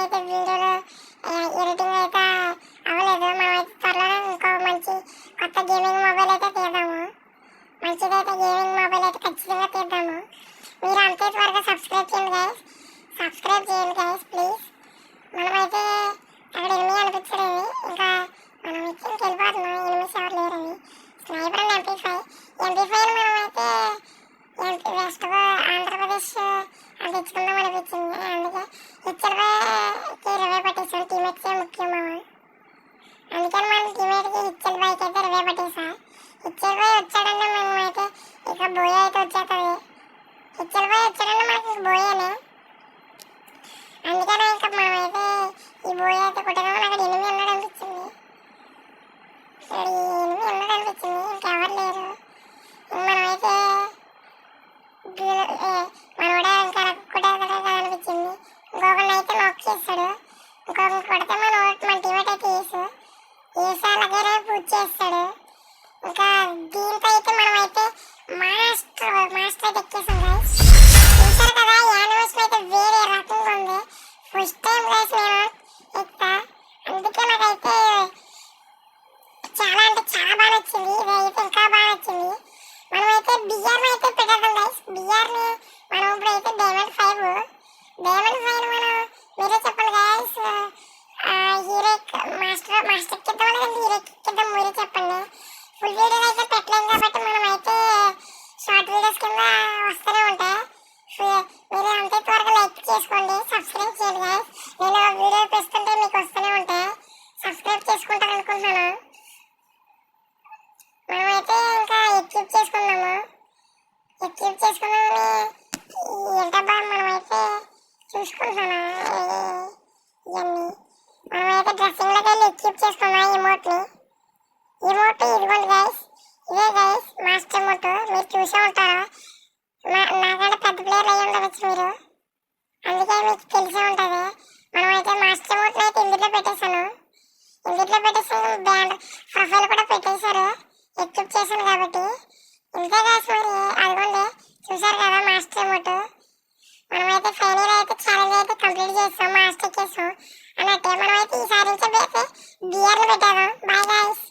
అయితే వీడియోలో ఎడిటింగ్ అయితే అవ్వలేదు. మనమైతే త్వరలోనే ఇంకో మంచి కొత్త గేమింగ్ మొబైల్ అయితే తీద్దాము. మంచిదైతే గేమింగ్ మొబైల్ అయితే ఖచ్చితంగా తీద్దాము. మీరు అంతే త్వరగా సబ్స్క్రైబ్ చేయండి గైస్. సబ్స్క్రైబ్ చేయండి గైస్ ప్లీజ్. మనమైతే అక్కడ ఎనిమిది అనిపించలేదు. ఇంకా మనం ఇచ్చి వెళ్ళిపోతున్నాం. ఎనిమిది ఎవరు లేరని. స్నైపర్ అండ్ ఎంపీ ఫైవ్ మనమైతే వెస్ట్ ఆంధ్రప్రదేశ్ అది ఇచ్చుకుందాం అనిపించింది. అందుకే హిచ్చల్బాయ్కి రివే పట్టేసాం. టీమేట్సే ముఖ్యం మామ. అందుకని మనం టీమేట్కి హిచ్చల్బాయ్కి అయితే రివే పట్టేసా. హిచ్చల్బాయ్ వచ్చాడంటే మనమైతే ఇక బోయ్ అయితే వచ్చేస్తుంది. హిచ్చల్బాయ్ వచ్చాడంటే మనకి బోయేనే. అందుకనే ఇంకా మనమైతే ఈ బోయ్ అయితే కొట్టడం అక్కడ ఎనిమిది ఉన్నాడు అనిపించింది. ఎనిమిది ఉన్నాడు అనిపించింది. ఇంకెవరు లేరు. మనమైతే మనోడే ఇంకా కొట్టేస్తాడు అనిపించింది. ఇంకొకరిని అయితే నాక్ చేస్తాడు. ఇంకొకరిని కొడితే మన టీమేట్ అయితే వేసి అలాగే పూజ చేస్తాడు. ఇంకా దీంతో అయితే మనమైతే మాస్టర్ అయితే ఎక్కేసాం గైస్. చూసారు కదా యానిమేషన్ అయితే వేరే రకంగా ఉంది. ఫస్ట్ టైం గైస్ నేను ఎక్కుతా. అందుకే నాకైతే చాలా అంటే చాలా బాగా నచ్చింది. ఇదైతే ఇంకా బాగా నచ్చింది. మనమైతే బిఆర్ని అయితే పెట్టేద్దాం గైస్. బిఆర్ని మనం ఇప్పుడు అయితే డైమండ్ 5 మనం మీరే చెప్పండి గైస్. హీరో మాస్టర్ ఎక్కిద్దాం లేదంటే హీరో ఎక్కిద్దాం మీరే చెప్పండి. ఫుల్ వీడియోలు అయితే పెట్టలేము కాబట్టి మనమైతే షార్ట్ వీడియోస్ కింద వస్తూనే ఉంటాయి. మీరు అంతే త్వరగా లైక్ చేసుకోండి, సబ్స్క్రైబ్ చేయండి గైస్. నేను వీడియో పెడుతుంటే మీకు వస్తూనే ఉంటాయి. సబ్స్క్రైబ్ చేసుకుంటారు అనుకుంటున్నాను. మనమైతే ఇంకా ఎక్విప్ చేసుకుందాము. ఏంటబ్బా మనమైతే చూసుకుంటున్నాను ఇవన్నీ. మనమైతే డ్రెస్సింగ్లోకి వెళ్ళి ఎక్విప్ చేసుకున్నాం ఇమోట్ ఇదిగోండి గైస్. ఇదే గైస్ మాస్టర్ మోట్. మీరు చూసే ఉంటారా? నాకంటే పెద్ద ప్లేయర్ అయ్యి ఉండవచ్చు మీరు. అందుకే మీకు తెలిసే ఉంటుంది. మనమైతే మాస్టర్ మోట్ అయితే ఇందులో పెట్టేశాను. బ్యాండ్ ప్రొఫైల్ కూడా పెట్టేశారు ఎక్విప్ చేశాను కాబట్టి. ఇంతే గైస్. మరి అదిగోండి చూసారు కదా మాస్టర్ మోట్. మనమైతే ఫైనల్ అయితే ఛాలెంజ్ అయితే కంప్లీట్ చేస్తాం. మాస్టర్ చేస్తాం అన్నట్టే మనమైతే ఈసారి నుంచి బిఆర్ని పెట్టేద్దాం. Bye guys.